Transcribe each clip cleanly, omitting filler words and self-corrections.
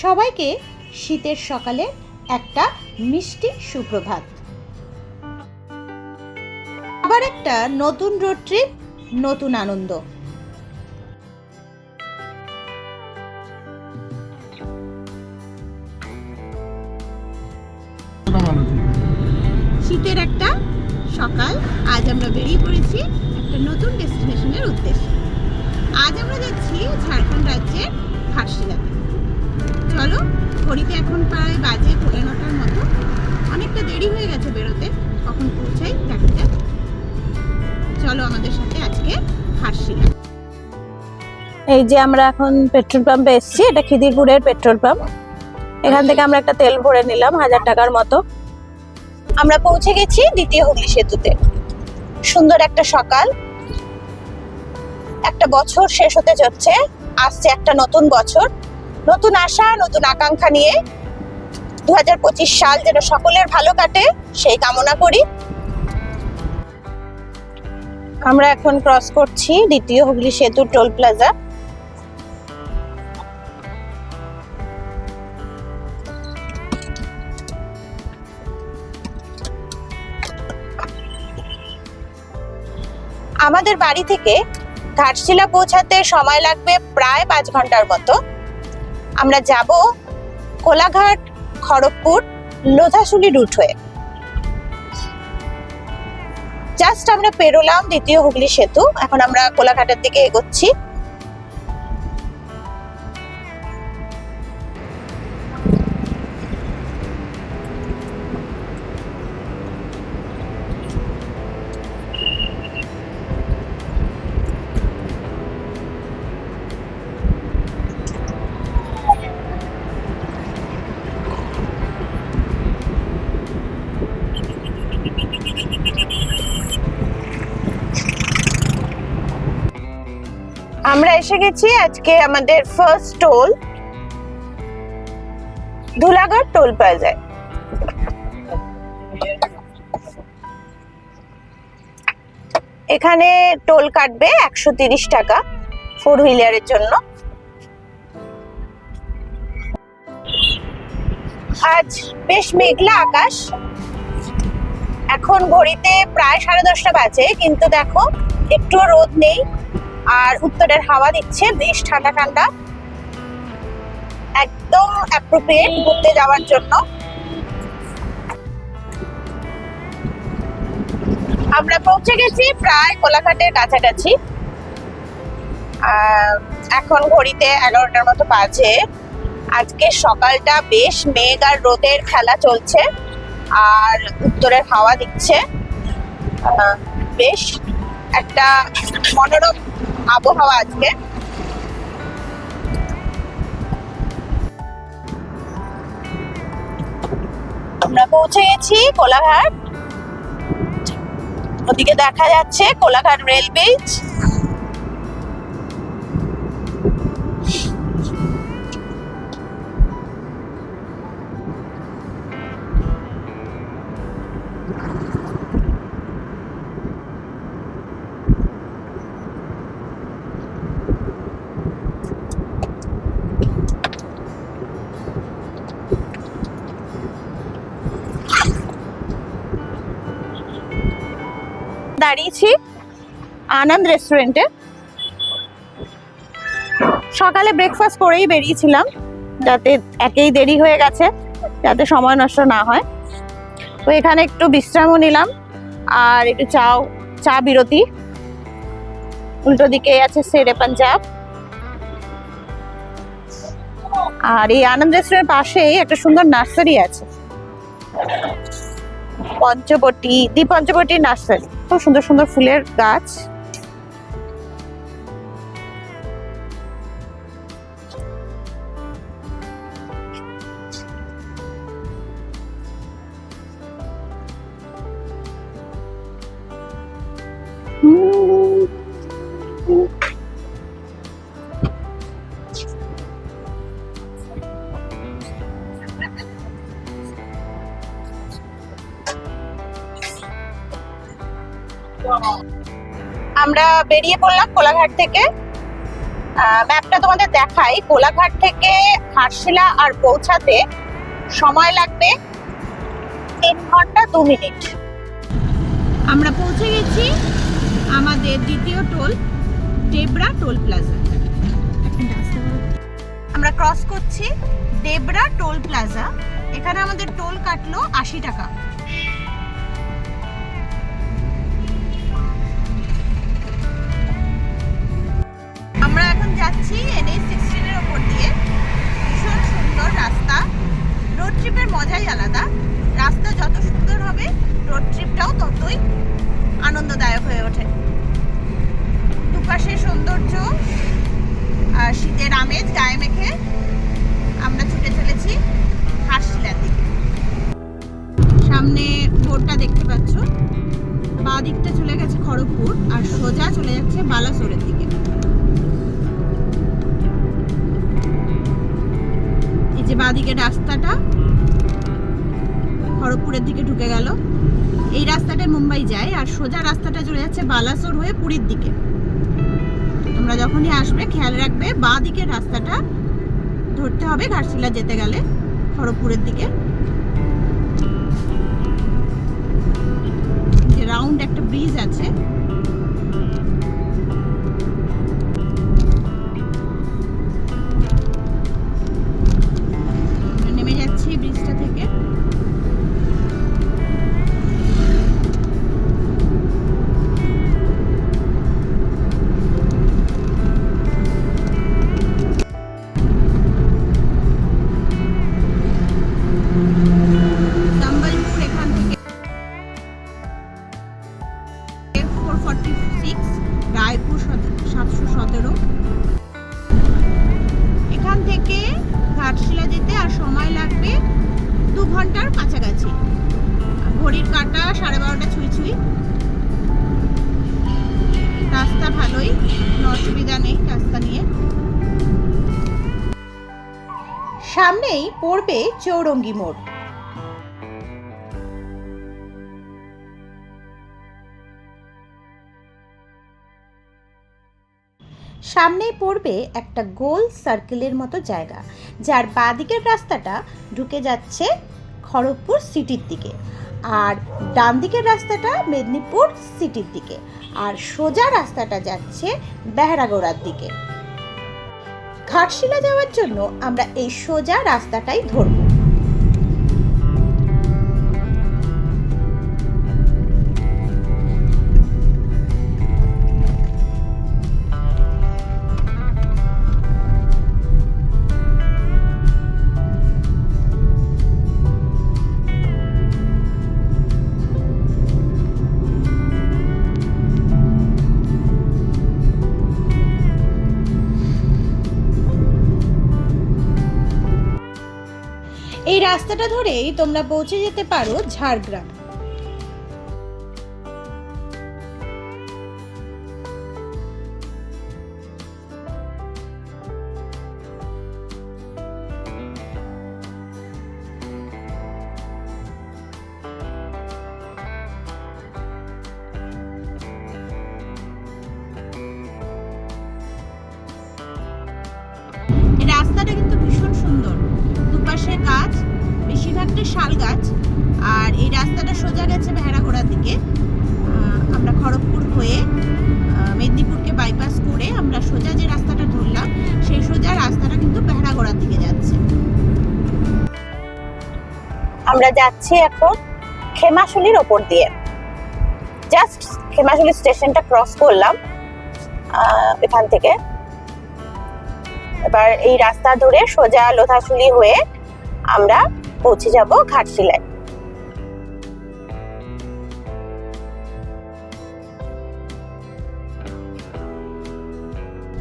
সবাইকে শীতের সকালে একটা মিষ্টি সুপ্রভাত। আবার একটা নতুন রোড ট্রিপ, নতুন আনন্দ। শীতের একটা সকাল, আজ আমরা বেরিয়ে পড়েছি একটা নতুন ডেস্টিনেশনের উদ্দেশ্যে। আজ আমরা যাচ্ছি ঝাড়খণ্ড রাজ্যের ঘাটশিলাতে। চলো, ঘড়িতে এখন প্রায় বাজে 9:30 মতো, অনেকটা দেরি হয়ে গেছে বেরোতে। কখন পৌঁছাই দেখা যাক। চলো আমাদের সাথে আজকে ঘাটশিলা। এই যে আমরা এখন পেট্রোল পাম্পে এসেছি, এটা খিদিরপুরের পেট্রোল পাম্প। এখান থেকে আমরা একটা তেল ভরে নিলাম 1000 টাকার মতো। আমরা পৌঁছে গেছি দ্বিতীয় হুগলি সেতুতে। সুন্দর একটা সকাল, একটা বছর শেষ হতে যাচ্ছে, আসছে একটা নতুন বছর, নতুন আশা, নতুন আকাঙ্ক্ষা নিয়ে 2025 সাল যেন সকলের ভালো কাটে সেই কামনা করি। আমরা এখন ক্রস করছি দ্বিতীয় হুগলি সেতু টোল প্লাজা। আমাদের বাড়ি থেকে ঘাটশিলা পৌঁছাতে সময় লাগবে প্রায় 5 ঘন্টার মতো। আমরা যাব কোলাঘাট, খড়গপুর, লোধাশুলি রুট হয়ে। জাস্ট আমরা পেরোলাম দ্বিতীয় হুগলি সেতু, এখন আমরা কোলাঘাটের দিকে এগোচ্ছি। আমরা এসে গেছি আজকে আমাদের ফার্স্ট টোল, ধুলাগড় টোল প্লাজায়। এখানে টোল কাটবে 130 টাকা 4 হুইলারের জন্য। আজ বেশ মেঘলা আকাশ, এখন ঘড়িতে প্রায় 10:30 বাজে, কিন্তু দেখো একটু রোদ নেই, আর উত্তরের হাওয়া দিচ্ছে, বেশ ঠান্ডা ঠান্ডা, একদম অ্যাপ্রোপ্রিয়েট ঘুরতে যাওয়ার জন্য। আমরা পৌঁছে গেছি প্রায় কোলাঘাটের কাছাকাছি। এখন ঘড়িতে 11টার মতো বাজে। আজকে সকালটা বেশ মেঘ আর রোদের খেলা চলছে, আর উত্তরের হাওয়া দিচ্ছে, বেশ একটা মনোরম আবহাওয়া আজকে। আমরা পৌঁছে গেছি কোলাঘাট, ওদিকে দেখা যাচ্ছে কোলাঘাট রেল ব্রিজ। দাঁড়িয়েছি আনন্দ রেস্টুরেন্টে। সকালে ব্রেকফাস্ট করেই বেরিয়েছিলাম, যাতে একেই দেরি হয়ে গেছে, যাতে সময় নষ্ট না হয়। তো এখানে একটু বিশ্রামও নিলাম, আর একটু চা বিরতি। উল্টো দিকে আছে শেরে পাঞ্জাব। আর এই আনন্দ রেস্টুরেন্টের পাশেই একটা সুন্দর নার্সারি আছে, দি পঞ্চবটি নার্সারি। খুব সুন্দর সুন্দর ফুলের গাছ। আমরা বেরিয়ে পড়লাম কোলাঘাট থেকে। ম্যাপটা তোমাদের দেখাই। কোলাঘাট থেকে ঘাটশিলা আর পৌঁছাতে সময় লাগবে 3 ঘন্টা 2 মিনিট। আমরা পৌঁছে গেছি আমাদের দ্বিতীয় টোল ডেবরা টোল প্লাজা। আমরা ক্রস করছি ডেবরা টোল প্লাজা। এখানে আমাদের টোল কাটলো 80 টাকা। আমরা এখন যাচ্ছি NH-16 এর উপর দিয়ে। ভীষণ সুন্দর রাস্তা। রোড ট্রিপের মজাই আলাদা। রাস্তা যত সুন্দর হবে রোড ট্রিপটাও ততই আনন্দদায়ক হয়ে ওঠে। দুপাশে সৌন্দর্য আর শীতের আমেজ গায়ে মেখে আমরা ছুটে চলেছি ঘাটশিলার দিকে। সামনে বোর্ডটা দেখতে পাচ্ছ, বাঁ দিকটা চলে গেছে খড়গপুর আর সোজা চলে যাচ্ছে বালাসোরের দিকে। এই যে বাঁ দিকের রাস্তাটা খড়গপুরের দিকে ঢুকে গেল। এই রাস্তাটায় মুম্বাই যায় আর সোজা রাস্তাটা চলে যাচ্ছে বালাসোর হয়ে পুরীর দিকে। তোমরা যখনই আসবে খেয়াল রাখবে বাঁ দিকের রাস্তাটা ধরতে হবে ঘাটশিলা যেতে গেলে খড়গপুরের দিকে। যে রাউন্ড একটা ব্রিজ আছে, নেমে যাচ্ছি ব্রিজটা থেকে। রায়পুর 717। এখান থেকে ঘাটশিলা যেতে আর সময় লাগবে 2 ঘন্টার কাছাকাছি। ঘড়ির কাঁটা 12:30 ছুঁই ছুঁই। রাস্তা ভালোই, কোনো অসুবিধা নেই রাস্তা নিয়ে। সামনেই পড়বে চৌরঙ্গি মোড়। সামনেই পড়বে একটা গোল সার্কেলের মতো জায়গা, যার বাঁ দিকের রাস্তাটা ঢুকে যাচ্ছে খড়গপুর সিটির দিকে আর ডান দিকের রাস্তাটা মেদিনীপুর সিটির দিকে আর সোজা রাস্তাটা যাচ্ছে বেহারাগোড়ার দিকে। ঘাটশিলা যাওয়ার জন্য আমরা এই সোজা রাস্তাটাই ধরব। এই রাস্তাটা ধরেই তোমরা পৌঁছে যেতে পারো ঝাড়গ্রাম। রাস্তাটা কিন্তু ভীষণ সুন্দর, দুপাশে গাছ, বেশিরভাগটা শাল গাছ। আর এই রাস্তাটা সোজা গেছে বেহারাগোড়ার দিকে। আমরা খড়গপুর হয়ে মেদিনীপুরকে বাইপাস করে আমরা সোজা যে রাস্তাটা ধরলাম সেই সোজা রাস্তাটা কিন্তু বেহারাগোড়ার দিকে যাচ্ছে। আমরা যাচ্ছি এখন খেমাশুলির ওপর দিয়ে। জাস্ট খেমাশুলি স্টেশনটা ক্রস করলাম এখান থেকে। এবার এই রাস্তা ধরে সোজা লোধাশুলি হয়ে আমরা পৌঁছে যাব ঘাটশিলায়।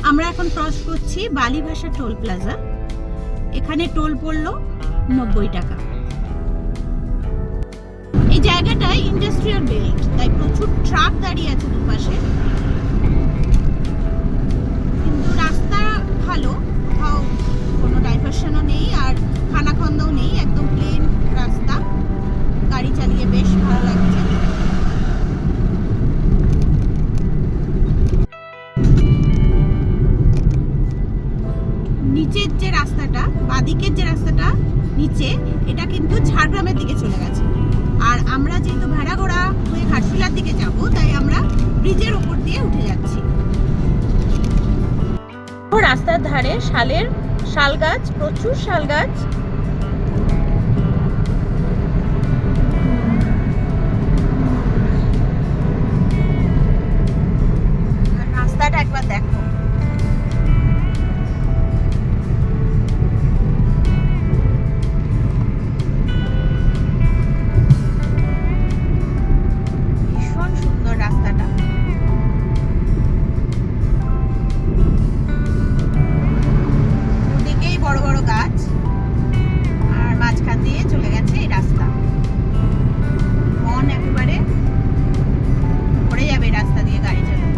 আমরা এখন ক্রস করছি বালিভাষা টোল প্লাজা। এখানে টোল পড়লো 90 টাকা। এই জায়গাটায় ইন্ডাস্ট্রিয়াল বেল্ট, তাই প্রচুর ট্রাক দাঁড়িয়ে আছে দুপাশে। কিন্তু রাস্তা ভালো, কোথাও কোনো ডাইভারশনও নেই আর খানাখন্দও নেই, একদম প্লেন রাস্তা। গাড়ি চালিয়ে বেশ ভালো লাগছে। দিকের যে রাস্তাটা নিচে, এটা কিন্তু ঝাড়গ্রামের দিকে চলে গেছে। আর আমরা যেহেতু ভাড়াগোড়া হয়ে ঘাটশিলার দিকে যাব, তাই আমরা ব্রিজের ওপর দিয়ে উঠে যাচ্ছি। রাস্তার ধারে শাল গাছ, প্রচুর শাল গাছ। রাস্তাটা একবার দেখো, ভীষণ সুন্দর রাস্তাটা। দুদিকেই বড় বড় গাছ, আর মাঝখান দিয়ে চলে গেছে এই রাস্তা। মন একেবারে ভরে যাবে রাস্তা দিয়ে গাড়ি চালানো।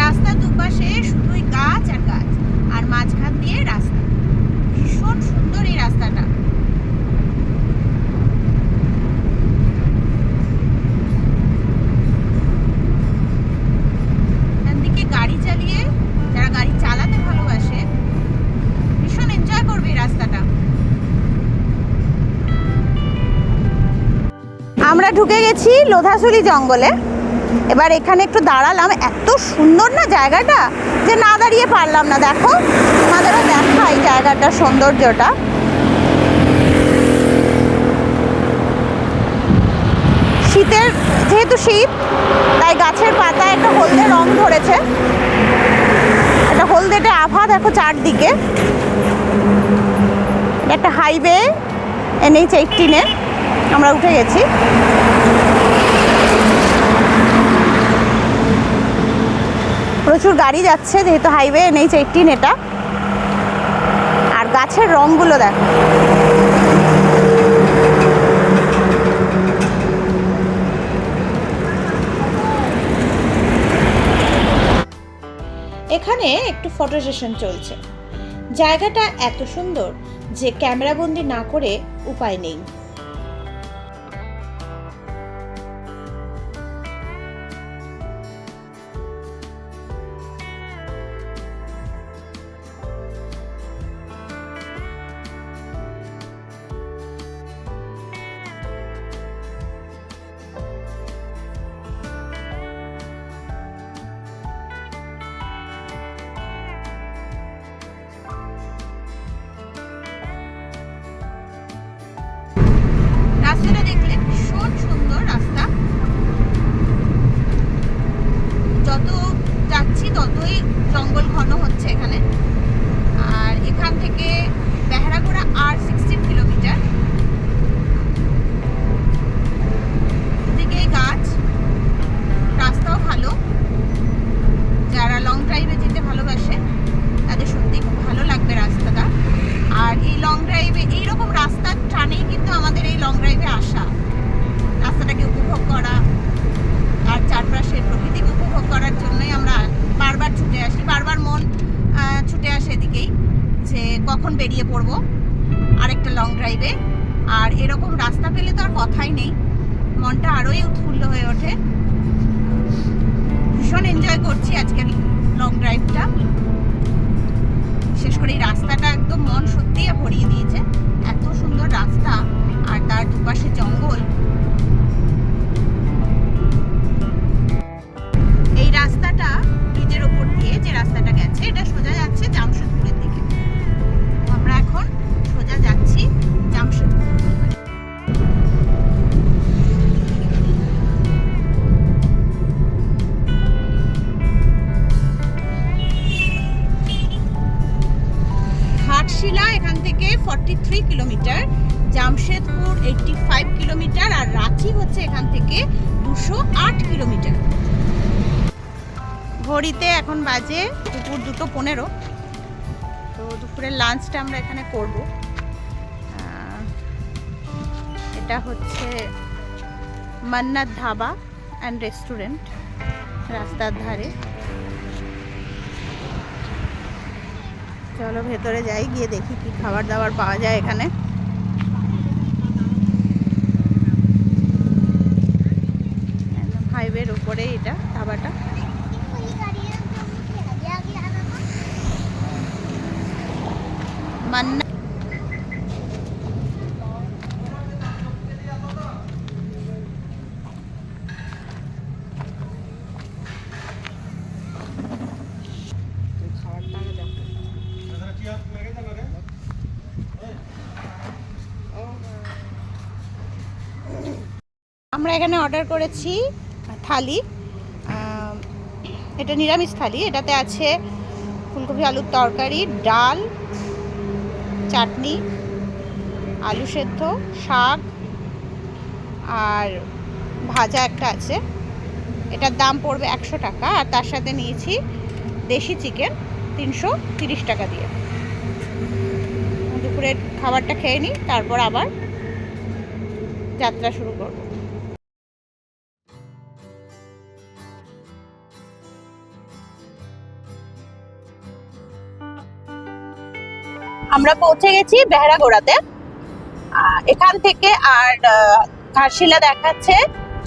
রাস্তার দুপাশে শুধুই গাছ আর গাছ, আর মাঝখান দিয়ে রাস্তা। ভীষণ সুন্দর এই রাস্তাটা। এদিকে গাড়ি চালিয়ে যারা গাড়ি চালাতে ভালোবাসে ভীষণ এনজয় করবে এই রাস্তাটা। আমরা ঢুকে গেছি লোধাশুলি জঙ্গলে। এবার এখানে একটু দাঁড়ালাম, এত সুন্দর না জায়গাটা যে না দাঁড়িয়ে পারলাম না। দেখো, আমাদেরও দেখা এই জায়গাটার সৌন্দর্যটা। শীতের, যেহেতু শীত, তাই গাছের পাতায় একটা হলদে রং ধরেছে, একটা হলদেটে আভা দেখো চারদিকে। একটা হাইওয়ে NH-18-এ আমরা উঠে গেছি। প্রচুর গাড়ি যাচ্ছে যেহেতু হাইওয়ে NH-18 এটা। আর গাছের রংগুলো দেখো, এখানে একটু ফটো সেশন চলছে। জায়গাটা এত সুন্দর যে ক্যামেরাবন্দি না করে উপায় নেই। রাস্তাটা দেখলে ভীষণ সুন্দর রাস্তা। যত যাচ্ছি ততই জঙ্গল ঘন হচ্ছে এখানে। আর এখান থেকে বেহারাগোড়া আর 16 কিলোমিটার। দুদিকেই গাছ, রাস্তাও ভালো। যারা লং ড্রাইভে যেতে ভালোবাসে তাদের সত্যি খুব ভালো লাগবে রাস্তাটা। আর এই লং ড্রাইভে এইরকম রাস্তার টানেই কিন্তু আমাদের এই লং ড্রাইভে আসা, রাস্তাটাকে উপভোগ করা আর চারপাশের প্রকৃতিকে উপভোগ করার জন্যই আমরা বারবার ছুটে আসি। বারবার মন ছুটে আসে এদিকেই যে কখন বেরিয়ে পড়বো আরেকটা লং ড্রাইভে। আর এরকম রাস্তা পেলে তো আর কথাই নেই, মনটা আরোই উৎফুল্ল হয়ে ওঠে। ভীষণ এনজয় করছি আজকের লং ড্রাইভটা। বিশেষ করে এই রাস্তাটা একদম মন সত্যিই ভরিয়ে দিয়েছে। এত সুন্দর রাস্তা আর তার দুপাশে জঙ্গল। এই রাস্তাটা ব্রিজের ওপর দিয়ে যে রাস্তাটা গেছে, এটা সোজা যাচ্ছে জামশেদপুরের দিকে। আমরা এখন সোজা যাচ্ছি জামশেদপুর। ঘাটশিলা এখান থেকে 43 কিলোমিটার, জামশেদপুর 85 কিলোমিটার, আর রাঁচি হচ্ছে এখান থেকে 208 কিলোমিটার। ঘড়িতে এখন বাজে দুপুর 2:15। তো দুপুরের লাঞ্চটা আমরা এখানে করব। এটা হচ্ছে মান্নাত ধাবা অ্যান্ড রেস্টুরেন্ট, রাস্তার ধারে। চলো ভেতরে যাই, গিয়ে দেখি কি খাবার দাবার পাওয়া যায় এখানে। হাইওয়ের উপরে এটা ধাবাটা। মান্না আমরা এখানে অর্ডার করেছি থালি। এটা নিরামিষ থালি। এটাতে আছে ফুলকপি আলুর তরকারি, ডাল, চাটনি, আলু সেদ্ধ, শাক আর ভাজা একটা আছে। এটার দাম পড়বে 100 টাকা। আর তার সাথে নিয়েছি দেশি চিকেন 330 টাকা দিয়ে। দুপুরের খাবারটা খেয়ে নিই, তারপর আবার যাত্রা শুরু করব। আমরা পৌঁছে গেছি বেহারাগোড়াতে। এখান থেকে আর ঘাটশিলা দেখাচ্ছে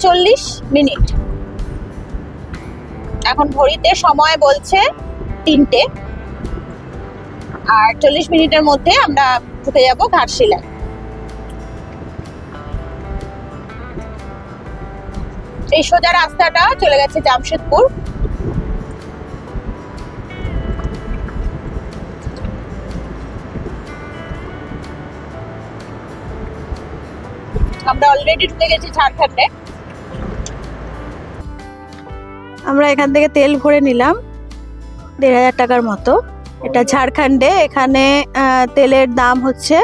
40 মিনিট। এখন ঘড়িতে সময় বলছে 3টে, আর 40 মিনিটের মধ্যে আমরা ঢুকে যাব ঘাটশিলা। এই সোজা রাস্তাটা চলে গেছে জামশেদপুর। আমরা অলরেডি ঢুকে গেছি ঝাড়খণ্ডে। আমরা এখান থেকে তেল ভরে নিলাম 1500 টাকার মতো। এটা ঝাড়খণ্ডে। এখানে তেলের দাম হচ্ছে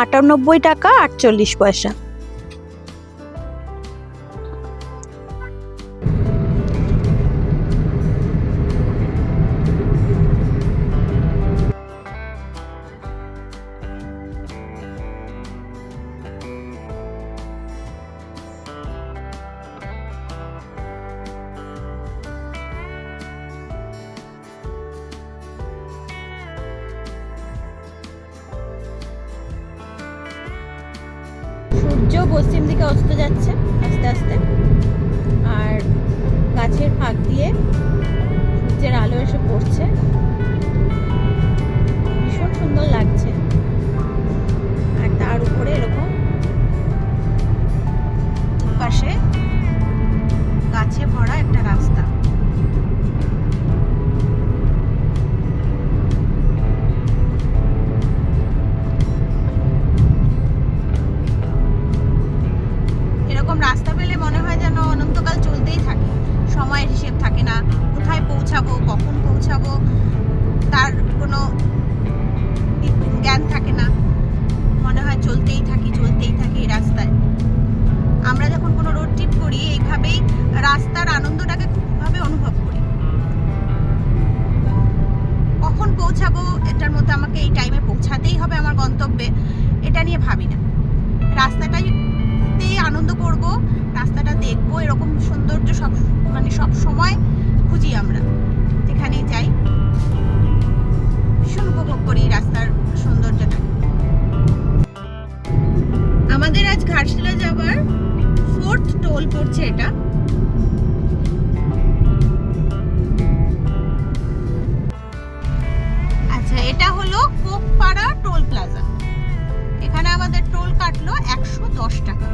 98 টাকা 48 পয়সা। সূর্য পশ্চিম দিকে অস্ত যাচ্ছে আস্তে আস্তে, আর গাছের ফাঁক দিয়ে সূর্যের আলো এসে পড়ছে। ভীষণ সুন্দর লাগছে। আর তার উপরে এরকম পাশে গাছে ভরা একটা রাস্তা। রাস্তা পেলে মনে হয় যেন অনন্তকাল চলতেই থাকে, সময়ের হিসেব থাকে না। কোথায় পৌঁছাবো, কখন পৌঁছাবো তার কোনো জ্ঞান থাকে না। মনে হয় চলতেই থাকি এই রাস্তায়। আমরা যখন কোনো রোড ট্রিপ করি এইভাবেই রাস্তার আনন্দটাকে খুবভাবে অনুভব করি। কখন পৌঁছাবো, এটার মধ্যে আমাকে এই টাইমে পৌঁছাতেই হবে আমার গন্তব্যে, এটা নিয়ে ভাবি না। রাস্তাটাই আনন্দ করব, রাস্তাটা দেখবো, এরকম সৌন্দর্য সব সময় খুঁজি আমরা। যেখানেই যাই ভীষণ উপভোগ করি রাস্তার সৌন্দর্যটা। আমাদের আজ ঘাটশিলা যাবার 4th টোল পড়ছে এটা। আচ্ছা, এটা হলো কোকপাড়া টোল প্লাজা। এখানে আমাদের টোল কাটলো 110 টাকা।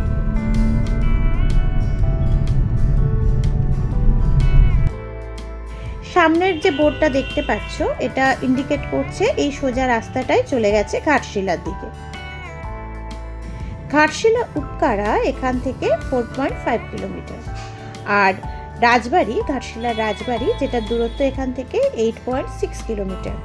সামনের যে বোর্ডটা দেখতে পাচ্ছ, এটা ইন্ডিকেট করছে এই সোজা রাস্তাটাই চলে গেছে ঘাটশিলার দিকে। ঘাটশিলা উপকারা এখান থেকে 4.5 কিলোমিটার। আর রাজবাড়ি, ঘাটশিলার রাজবাড়ি, যেটার দূরত্ব এখান থেকে 8.6 কিলোমিটার।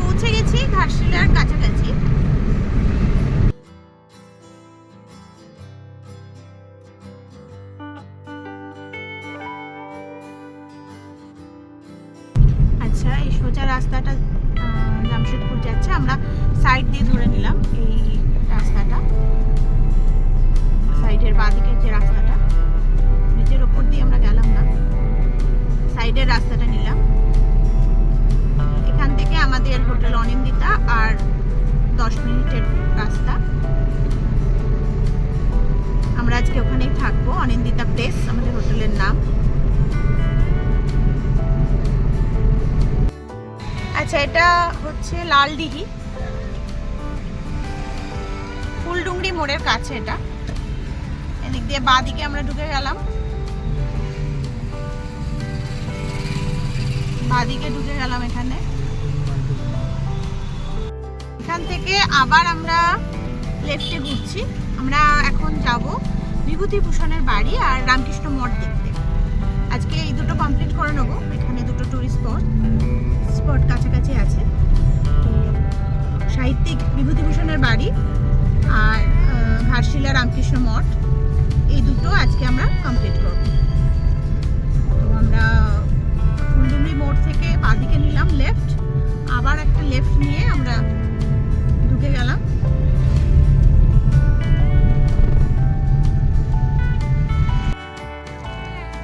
পৌঁছে গেছি ঘাটশিলার কাছাকাছি। আচ্ছা, এই সোজা রাস্তাটা জামশেদপুর যাচ্ছে। আমরা সাইড দিয়ে ধরে নিলাম এই প্লেস আমাদের হোটেলের নাম। আচ্ছা, এটা হচ্ছে লালদিঘি, ফুলডুংরি মোড়ের কাছে। এটা এদিক দিয়ে বাঁ দিকে আমরা ঢুকে গেলাম, বাঁদিকে ঢুকে গেলাম। এখান থেকে আবার আমরা লেফটে ঘুরছি। আমরা এখন যাব বিভূতিভূষণের বাড়ি আর রামকৃষ্ণ মঠ দেখতে। আজকে এই দুটো কমপ্লিট করে নেবো। এখানে দুটো টুরিস্ট স্পট কাছাকাছি আছে। সাহিত্যিক বিভূতিভূষণের বাড়ি আর ঘাটশিলা রামকৃষ্ণ মঠ, এই দুটো আজকে আমরা কমপ্লিট করব। তো আমরা ফুলডুংরি মোড় থেকে বাঁদিকে নিলাম লেফট, আবার একটা লেফট নিয়ে আমরা ঢুকে গেলাম।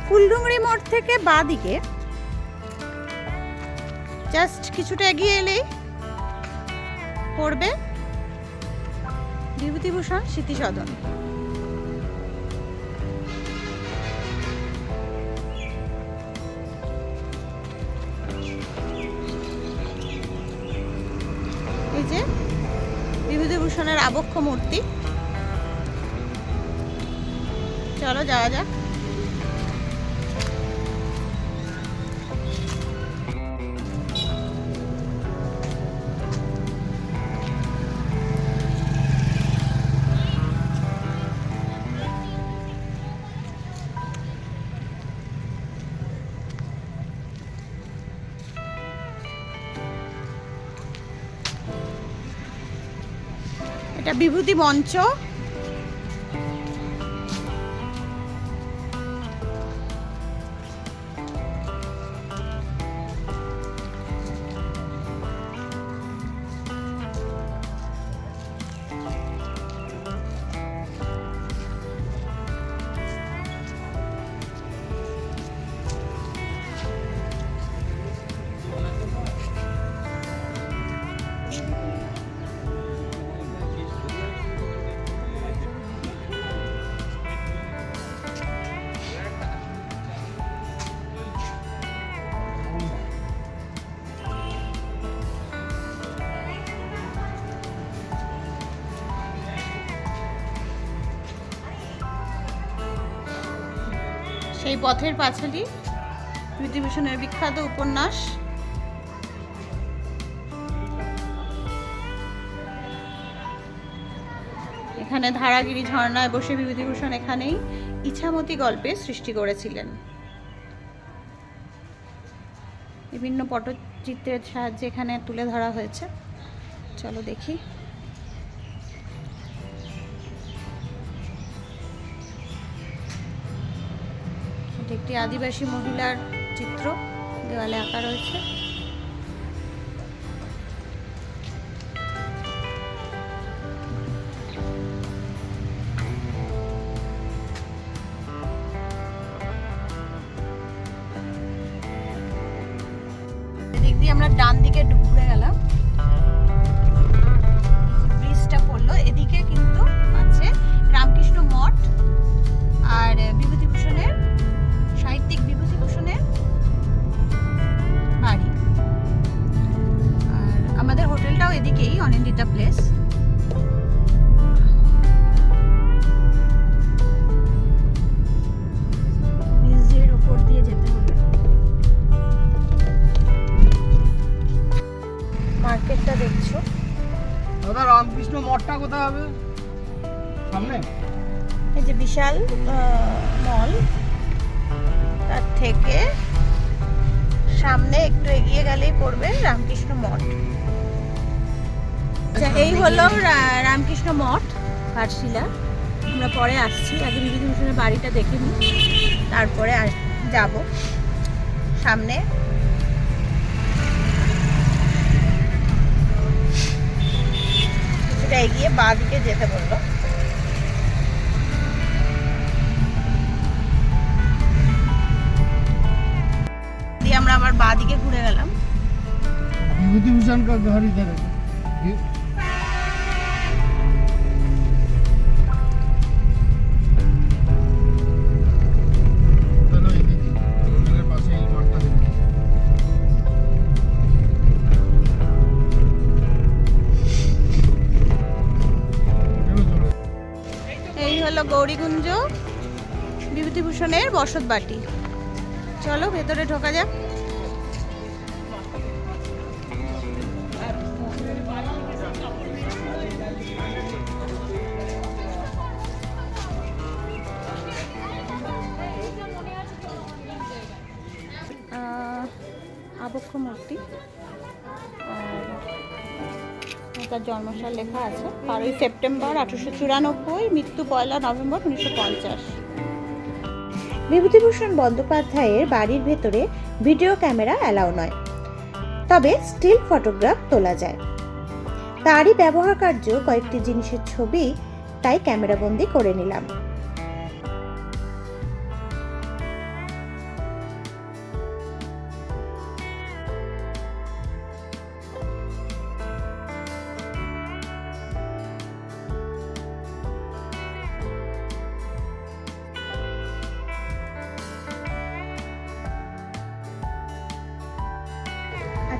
ফুলডুংরি মোড় থেকে বাঁদিকে জাস্ট কিছুটা এগিয়ে এলেই পড়বে বিভূতিভূষণ স্মৃতিসদন। এই যে বিভূতিভূষণের আবক্ষ মূর্তি। চলো যাওয়া যাক। এটা বিভূতি মঞ্চ। সেই পথের পাঁচালী, বিভূতিভূষণের বিখ্যাত উপন্যাস। এখানে ধারাগিরি ঝর্ণায় বসে বিভূতিভূষণ এখানেই ইছামতি গল্পে সৃষ্টি করেছিলেন। বিভিন্ন পটচিত্রের সাহায্যে এখানে তুলে ধরা হয়েছে। চলো দেখি। একটি আদিবাসী মহিলার চিত্র দেওয়ালে আঁকা রয়েছে। এদিক দিয়ে আমরা ডান দিকে ঘুরে গেলাম, ব্রিজটা পড়লো। এদিকে কিন্তু আছে রামকৃষ্ণ মঠ আর বিভূতিভূষণের, সাহিত্যিক বিভূতিভূষণের বাড়ি। আর আমাদের হোটেলটাও এদিকেই, অনিন্দিতা প্লেস। ব্রিজের উপর দিয়ে যেতে হবে। মার্কেটটা দেখছো? দাদা রামকৃষ্ণ মঠটা কোথায় হবে? সামনে এই যে বিশাল মল, তার থেকে সামনে একটু এগিয়ে গেলেই পড়বে রামকৃষ্ণ মঠ। এই হলো রামকৃষ্ণ মঠ ঘাটশিলা। আমরা পরে আসছি, আগে বিভূতিভূষণের বাড়িটা দেখে নিই, তারপরে আর যাব সামনে। কিছুটা এগিয়ে বাঁ দিকে যেতে বললো। আমরা আবার বাঁ দিকে ঘুরে গেলাম। विभूतिभूषण का घर इधर है। হলো গৌরীকুঞ্জ বিভূতিভূষণের বসতবাটি। চলো ভেতরে ঢোকা যাক। আবক্ষ মূর্তি, আর তার জন্মসাল লেখা আছে 12ই সেপ্টেম্বর 1894, মৃত্যু 1 নভেম্বর 1950। বিভূতিভূষণ বন্দ্যোপাধ্যায়ের বাড়ির ভেতরে ভিডিও ক্যামেরা অ্যালাউ নয়, তবে স্টিল ফটোগ্রাফ তোলা যায়। তারই ব্যবহারকার্য কয়েকটি জিনিসের ছবি তাই ক্যামেরাবন্দি করে নিলাম।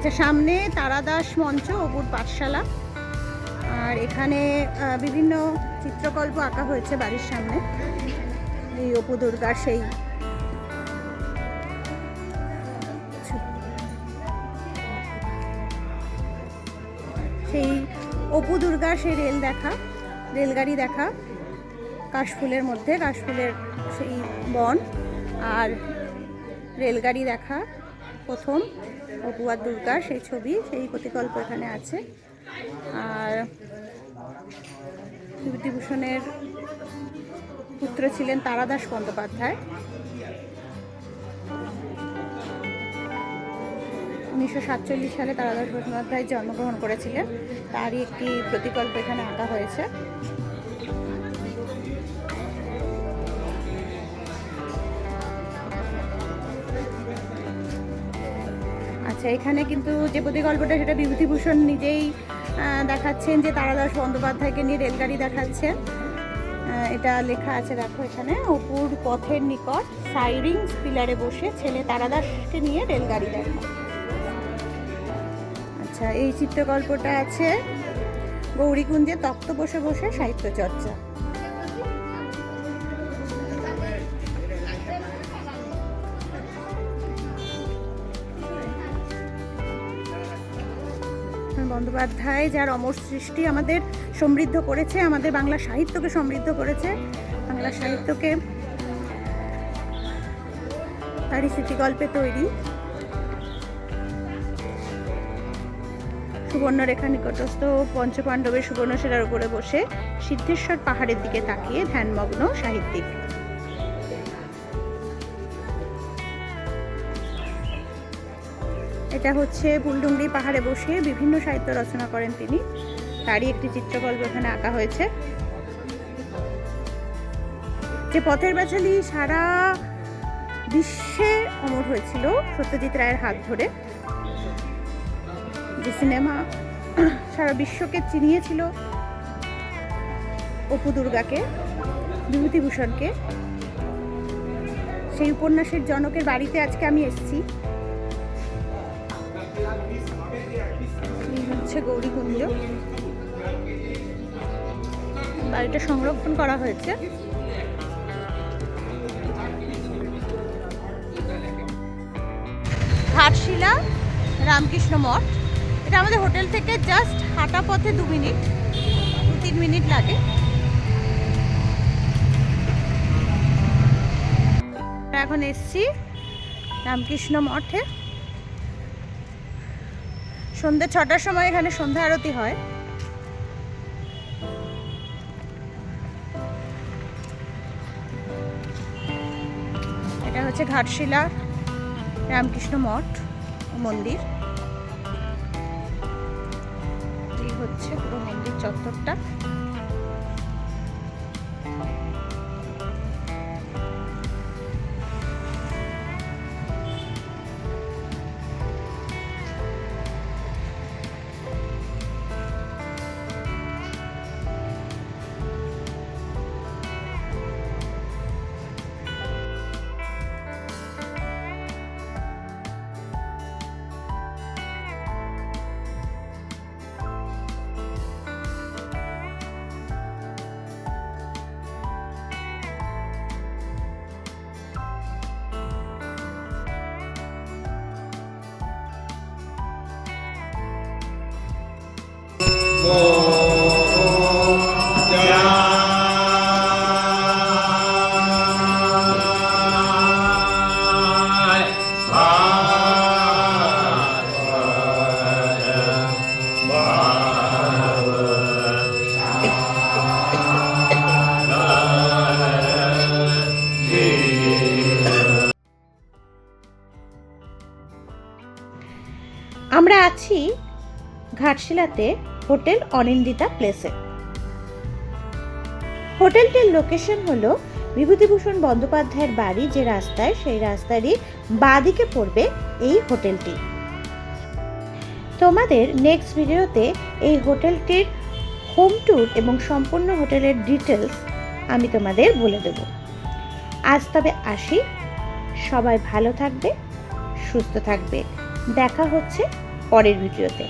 আচ্ছা, সামনে তারাদাস মঞ্চ, অপুর পাঠশালা, আর এখানে বিভিন্ন চিত্রকল্প আঁকা হয়েছে বাড়ির সামনে। এই অপু দুর্গার সেই অপু দুর্গার সেই রেলগাড়ি দেখা, কাশফুলের মধ্যে কাশফুলের সেই বন আর রেলগাড়ি দেখা, প্রথম অপু আর দুর্গার সেই ছবি, সেই প্রতিকল্প এখানে আছে। আর বিভূতিভূষণের পুত্র ছিলেন তারাদাস বন্দ্যোপাধ্যায়। 1947 সালে তারাদাস বন্দ্যোপাধ্যায় জন্মগ্রহণ করেছিলেন, তারই একটি প্রতিকল্প এখানে আঁকা হয়েছে। আচ্ছা, এখানে কিন্তু যে প্রতিকল্পটা সেটা বিভূতিভূষণ নিজেই দেখাচ্ছেন যে তারাদাস বন্দ্যোপাধ্যায়কে নিয়ে রেলগাড়ি দেখাচ্ছেন। এটা লেখা আছে, দেখো এখানে, অপুর পথের নিকট সাইরিং পিলারে বসে ছেলে তারাদাসকে নিয়ে রেলগাড়ি দেখা। আচ্ছা, এই চিত্রকল্পটা আছে গৌরীকুঞ্জে তক্ত বসে বসে সাহিত্য চর্চা। বন্দ্যোপাধ্যায় যার অমর সৃষ্টি আমাদের সমৃদ্ধ করেছে, আমাদের বাংলা সাহিত্যকে সমৃদ্ধ করেছে, বাংলা সাহিত্যকে তারই স্মৃতিকল্পে তৈরি। সুবর্ণরেখা নিকটস্থ পঞ্চপাণ্ডবের সুবর্ণশিলার উপরে বসে সিদ্ধেশ্বর পাহাড়ের দিকে তাকিয়ে ধ্যানমগ্ন সাহিত্যিক। এটা হচ্ছে বুলডুংরি পাহাড়ে বসে বিভিন্ন সাহিত্য রচনা করেন তিনি, তারই একটি চিত্রকল্প এখানে আঁকা হয়েছে। যে পথের পাঁচালী সারা বিশ্বে অমর হয়েছিল সত্যজিৎ রায়ের হাত ধরে, যে সিনেমা সারা বিশ্বকে চিনিয়েছিল অপু দুর্গাকে, বিভূতিভূষণকে, সেই উপন্যাসের জনকের বাড়িতে আজকে আমি এসেছি। এই হচ্ছে গৌরীকুঞ্জ, বাড়িটা সংরক্ষণ করা হয়েছে। ঘাটশিলা রামকৃষ্ণ মঠ, এটা আমাদের হোটেল থেকে জাস্ট হাঁটা পথে 2-3 মিনিট লাগে। এখন এসছি রামকৃষ্ণ মঠে। সন্ধ্যে 6টার সময় এখানে সন্ধ্যা আরতি হয়। এটা হচ্ছে ঘাটশিলা রামকৃষ্ণ মঠ মন্দির। এই হচ্ছে পুরো মন্দির চত্বরটা। ঘাটশিলাতে হোটেল অনিন্দিতা প্লেসে। হোটেলটির লোকেশন হলো বিভূতিভূষণ বন্দ্যোপাধ্যায়ের বাড়ি যে রাস্তায়, সেই রাস্তারই বাঁদিকে পড়বে এই হোটেলটি। তোমাদের নেক্সট ভিডিওতে এই হোটেলটির হোম ট্যুর এবং সম্পূর্ণ হোটেলের ডিটেলস আমি তোমাদের বলে দেব। আজ তবে আসি, সবাই ভালো থাকবে, সুস্থ থাকবে। দেখা হচ্ছে পরের ভিডিওতে।